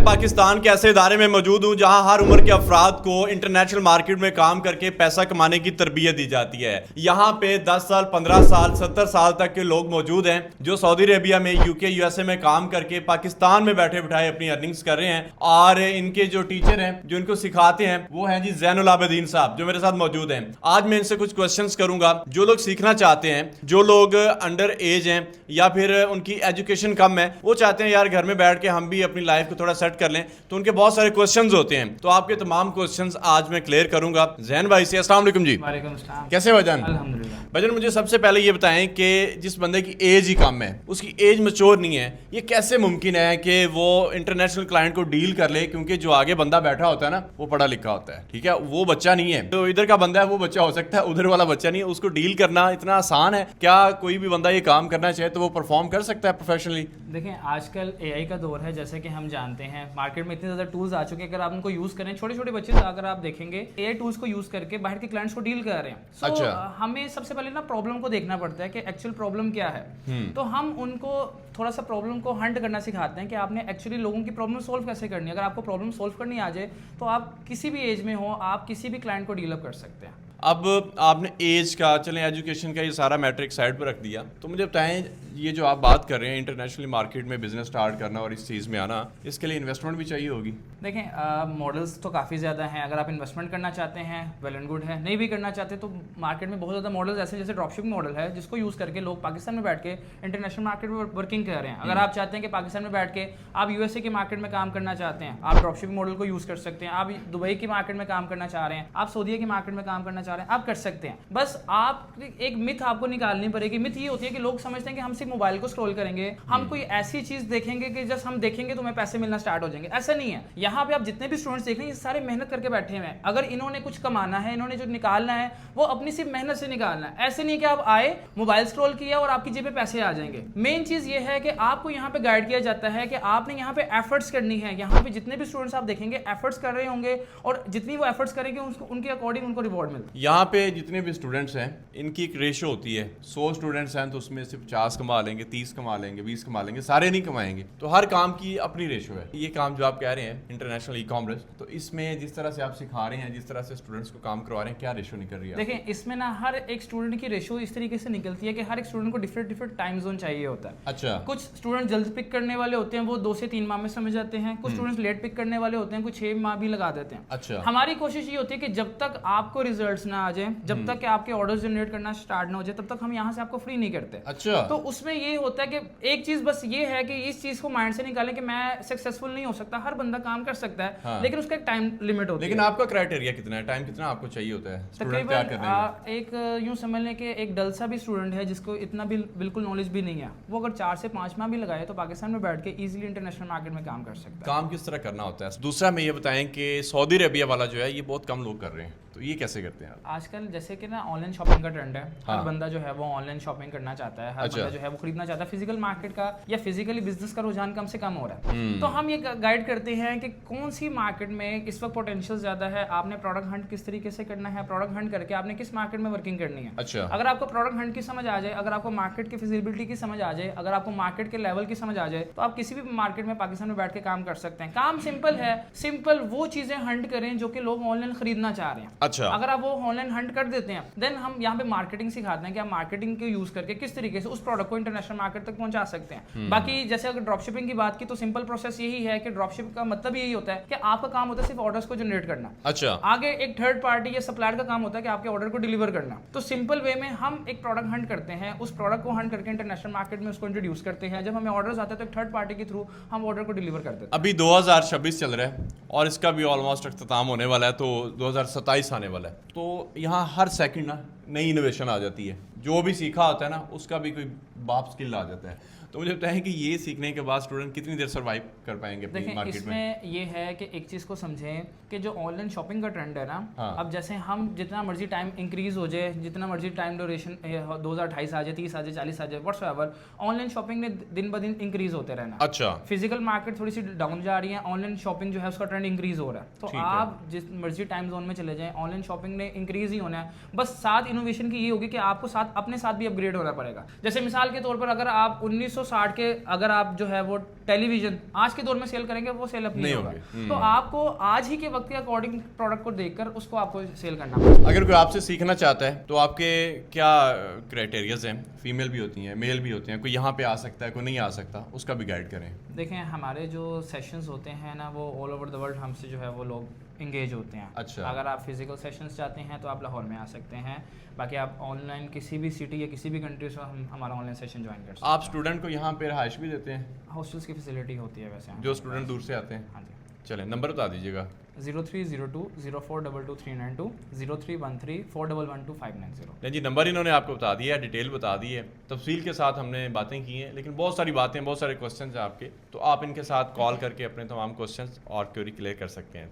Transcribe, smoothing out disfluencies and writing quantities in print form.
पाकिस्तान के ऐसे इदारे में मौजूद हूँ जहाँ हर उम्र के अफराद को इंटरनेशनल मार्केट में काम करके पैसा कमाने की तरबियत दी जाती है। यहाँ पे 10 साल, 15 साल, 70 साल तक के लोग मौजूद हैं जो सऊदी अरेबिया में, यूके, यूएसए में काम करके पाकिस्तान में बैठे बिठाए अपनी अर्निंग्स कर रहे हैं। और इनके जो टीचर हैं जो इनको सिखाते हैं वो हैं जी ज़ैनुल आबिदीन साहब, जो मेरे साथ मौजूद हैं। आज मैं इनसे कुछ क्वेश्चंस करूंगा। जो लोग सीखना चाहते हैं, जो लोग अंडर एज हैं या फिर उनकी एजुकेशन कम है, वो चाहते हैं यार घर में बैठ के हम भी अपनी लाइफ को थोड़ा सेट कर लें, तो उनके बहुत सारे क्वेश्चंस होते हैं। तो आपके तमाम क्वेश्चंस आज मैं क्लियर करूंगा ज़ैन भाई से। अस्सलाम वालेकुम जी। वालेकुम अस्सलाम। कैसे भाईजान? अल्हम्दुलिल्लाह। भाईजान मुझे सबसे पहले ये बताएं कि जिस बंदे की एज ही कम है, उसकी एज मैच्योर नहीं है, ये कैसे मुमकिन है कि वो इंटरनेशनल क्लाइंट को डील कर ले? क्योंकि जो आगे बंदा बैठा होता है ना, वो पढ़ा लिखा होता है, ठीक है, वो बच्चा नहीं है। तो इधर का बंदा है वो बच्चा हो सकता है, उधर वाला बच्चा नहीं है। उसको डील करना इतना आसान है? क्या कोई भी बंदा ये काम करना चाहे तो वो परफॉर्म कर सकता है प्रोफेशनली? देखें, आजकल एआई का दौर है, जैसे कि हम जानते हैं मार्केट में इतने ज़्यादा टूल्स आ चुके हैं। अगर आप उनको यूज़ करें, छोटे छोटे बच्चे अगर आप देखेंगे एआई टूल्स को यूज़ करके बाहर के क्लाइंट्स को डील कर रहे हैं। अच्छा। हमें सबसे पहले ना प्रॉब्लम को देखना पड़ता है कि एक्चुअल प्रॉब्लम क्या है। तो हम उनको थोड़ा सा प्रॉब्लम को हंट करना सिखाते हैं कि आपने एक्चुअली लोगों की प्रॉब्लम सोल्व कैसे करनी है। अगर आपको प्रॉब्लम सोल्व करनी आ जाए तो आप किसी भी एज में हो, आप किसी भी क्लाइंट को डील अप कर सकते हैं। अब आपने एज का, चलें एजुकेशन का, ये सारा मैट्रिक साइड पर रख दिया, तो मुझे बताएं ये जो आप बात कर रहे हैं इंटरनेशनल मार्केट में बिजनेस स्टार्ट करना और इस चीज़ में आना, इसके लिए इन्वेस्टमेंट भी चाहिए होगी? देखें, मॉडल्स तो काफ़ी ज़्यादा हैं। अगर आप इन्वेस्टमेंट करना चाहते हैं, वेल एंड गुड है। नहीं भी करना चाहते तो मार्केट में बहुत ज़्यादा मॉडल्स ऐसे, जैसे ड्रॉपशिपिंग मॉडल है, जिसको यूज़ करके लोग पाकिस्तान में बैठ के इंटरनेशनल मार्केट में वर्किंग कर रहे हैं। अगर आप चाहते हैं कि पाकिस्तान में बैठ के आप यूएसए की मार्केट में काम करना चाहते हैं, आप ड्रॉपशिपिंग मॉडल को यूज़ कर सकते हैं। आप दुबई की मार्केट में काम करना चाह रहे हैं, आप सऊदीया की मार्केट में काम करना चाह रहे हैं, आप कर सकते हैं। बस आप एक मिथ आपको निकालनी पड़ेगी। मिथ ये होती है कि लोग समझते हैं कि हम सिर्फ मोबाइल को स्क्रॉल करेंगे, हम कोई ऐसी चीज़ देखेंगे कि जस्ट हम देखेंगे तो हमें पैसे मिलना स्टार्ट हो जाएंगे। ऐसा नहीं है। यहाँ पे आप जितने भी स्टूडेंट्स देख रहे हैं, ये सारे मेहनत करके बैठे हुए हैं। अगर इन्होंने कुछ कमाना है, इन्होंने जो निकालना है वो अपनी सिर्फ मेहनत से निकालना है। ऐसे नहीं कि आप आए, मोबाइल स्क्रॉल किया और आपकी जेब में पैसे आ जाएंगे। मेन चीज ये है कि आपको यहाँ पे गाइड किया जाता है कि आपने यहाँ पे एफर्ट्स करनी है। यहाँ पे जितने भी स्टूडेंट्स आप देखेंगे एफर्ट्स कर रहे होंगे, और जितनी वो एफर्ट्स करेंगे उनके अकॉर्डिंग उनको रिवॉर्ड मिलता है। यहाँ पे जितने भी स्टूडेंट्स हैं, इनकी एक रेशो होती है। 100 स्टूडेंट्स हैं तो उसमें से 50 कमा लेंगे, 30 कमा लेंगे, 20 कमा लेंगे, सारे नहीं कमाएंगे। तो हर काम की अपनी रेशो है। ये काम जो आप कह रहे हैं इंटरनेशनल ई कॉमर्स, तो इसमें जिस तरह से आप सिखा रहे हैं, जिस तरह से स्टूडेंट्स को काम करवा रहे हैं, क्या रेशो निकल रही है? देखें, इसमें ना हर एक स्टूडेंट की रेशो इस तरीके से निकलती है कि हर एक स्टूडेंट को डिफरेंट टाइम जोन चाहिए होता है। अच्छा। कुछ स्टूडेंट जल्द पिक करने वाले होते हैं, वो 2 से 3 माह में समझ जाते हैं। कुछ स्टूडेंट्स लेट पिक करने वाले होते हैं, कुछ 6 माह भी लगा देते हैं। अच्छा। हमारी कोशिश ये होती है कि जब तक आपको रिजल्ट्स ना आ जाए, जब तक कि आपके ऑर्डर्स जनरेट करना स्टार्ट ना हो जाए, तब तक हम यहाँ से आपको फ्री नहीं करते। अच्छा। तो उसमें ये होता है कि एक चीज बस ये है कि इस चीज को माइंड से निकालें कि मैं सक्सेसफुल नहीं हो सकता। हर बंदा काम कर सकता है, हाँ। लेकिन उसका एक टाइम लिमिट होती है। लेकिन आपका क्राइटेरिया कितना है? टाइम कितना आपको चाहिए होता है स्टूडेंट तैयार करने में? एक यूं समझ लें कि एक डल सा भी स्टूडेंट है जिसको इतना भी बिल्कुल नॉलेज भी नहीं है, वो अगर 4 से 5 माह भी लगाए तो पाकिस्तान में बैठ के इजीली इंटरनेशनल मार्केट में काम कर सकता है। काम किस तरह करना होता है? दूसरा मैं ये बताएं कि सऊदी अरेबिया वाला जो है ये बहुत कम लोग कर रहे हैं, तो ये कैसे करते हैं? आजकल जैसे कि ना ऑनलाइन शॉपिंग का ट्रेंड है। हाँ। हर बंदा जो है वो ऑनलाइन शॉपिंग करना चाहता है। हर अच्छा। बंदा जो है वो खरीदना चाहता है। फिजिकल मार्केट का या फिजिकली बिजनेस का रुझान कम से कम हो रहा है। तो हम ये गाइड करते हैं कि कौन सी मार्केट में इस वक्त पोटेंशियल ज्यादा है, आपने प्रोडक्ट हंट किस तरीके से करना है, प्रोडक्ट हंट करके आपने किस मार्केट में वर्किंग करनी है। अच्छा। अगर आपको प्रोडक्ट हंट की समझ आ जाए, अगर आपको मार्केट की फिजिबिलिटी की समझ आ जाए, अगर आपको मार्केट के लेवल की समझ आ जाए, तो आप किसी भी मार्केट में पाकिस्तान में बैठ के काम कर सकते हैं। काम सिंपल है। सिंपल वो चीजें हंट करें जो कि लोग ऑनलाइन खरीदना चाह रहे हैं। अच्छा। अगर आप वो ऑनलाइन हंट कर देते हैं, देन हम यहाँ पे मार्केटिंग सिखाते हैं कि आप मार्केटिंग के यूज करके किस तरीके से उस प्रोडक्ट को इंटरनेशनल मार्केट तक पहुंचा सकते हैं। बाकी जैसे अगर ड्रॉपशिपिंग की बात की तो सिंपल प्रोसेस यही है कि ड्रॉपशिप का मतलब यही होता है कि आपका काम होता है सिर्फ ऑर्डर्स को जनरेट करना। अच्छा। आगे एक थर्ड पार्टी या सप्लायर का काम होता है कि आपके ऑर्डर को डिलीवर करना। तो सिंपल वे में हम एक प्रोडक्ट हंट करते हैं, उस प्रोडक्ट को हंट करके इंटरनेशनल मार्केट में उसको इंट्रोड्यूस करते हैं। जब हमें ऑर्डर्स आते हैं तो एक थर्ड पार्टी के थ्रू हम ऑर्डर को डिलीवर करते हैं। अभी 2026 चल रहा है और इसका भी ऑलमोस्ट अख्ताम होने वाला है, तो 2027 आने वाला है। तो यहाँ हर सेकंड ना नई इनोवेशन आ जाती है। जो भी सीखा होता है ना उसका भी कोई बाप स्किल आ जाता है। तो मुझे बताएं कि ये सीखने के बाद स्टूडेंट कितनी देर सर्वाइव कर पाएंगे अपनी मार्केट में? इसमें ये है कि एक चीज़ को समझें कि जो ऑनलाइन शॉपिंग का ट्रेंड है ना, हाँ। अब जैसे हम जितना मर्जी टाइम इंक्रीज हो जाए, जितना मर्जी टाइम ड्यूरेशन 2028 आ जाए, 30 आ जाए, 40 आ जाए, व्हाट्सएवर, ऑनलाइन शॉपिंग ने दिन ब दिन इंक्रीज होते रहना। अच्छा। फिजिकल मार्केट थोड़ी सी डाउन जा रही है, ऑनलाइन शॉपिंग जो है उसका ट्रेंड इंक्रीज हो रहा है। तो आप जिस मर्जी टाइम जोन में चले जाएं, ऑनलाइन शॉपिंग ने इंक्रीज ही होना है। बस साथ इनोवेशन की ये होगी कि आपको साथ अपने साथ भी अपग्रेड होना पड़ेगा। जैसे मिसाल के तौर पर अगर आप 160 के अगर आप जो है वो टेलीविजन आज के दौर में सेल करेंगे वो सेल अप नहीं होगा। तो आपको आज ही के वक्त के अकॉर्डिंग प्रोडक्ट को देखकर उसको आपको सेल करना पड़ेगा। अगर कोई आपसे सीखना चाहता है तो आपके क्या क्राइटेरियाज हैं? फीमेल भी होती हैं, मेल भी होते हैं, कोई यहाँ पे आ सकता है, कोई नहीं आ सकता, उसका भी गाइड करें। देखें हमारे जो सेशंस होते हैं ना वो ऑल ओवर द वर्ल्ड हमसे जो है वो लोग इंगेज होते हैं। अच्छा। अगर आप फिजिकल सेशंस चाहते हैं तो आप लाहौर में आ सकते हैं, बाकी आप ऑनलाइन किसी भी सिटी या किसी भी कंट्री से हम हमारा ऑनलाइन सेशन ज्वाइन कर सकते हैं। आप स्टूडेंट को यहाँ पे रहाइश भी देते हैं? हॉस्टल्स की फैसिलिटी होती है वैसे जो स्टूडेंट दूर से आते हैं? हाँ जी। चलें, नंबर बता दीजिएगा। 030204222392 0313411259 नहीं जी, नंबर इन्होंने आपको बता दिया है, डिटेल बता दी है, तफसील के साथ हमने बातें की हैं, लेकिन बहुत सारी बातें, बहुत सारे क्वेश्चंस हैं आपके, तो आप इनके साथ कॉल करके अपने तमाम क्वेश्चंस और क्वेरी क्लियर कर सकते हैं।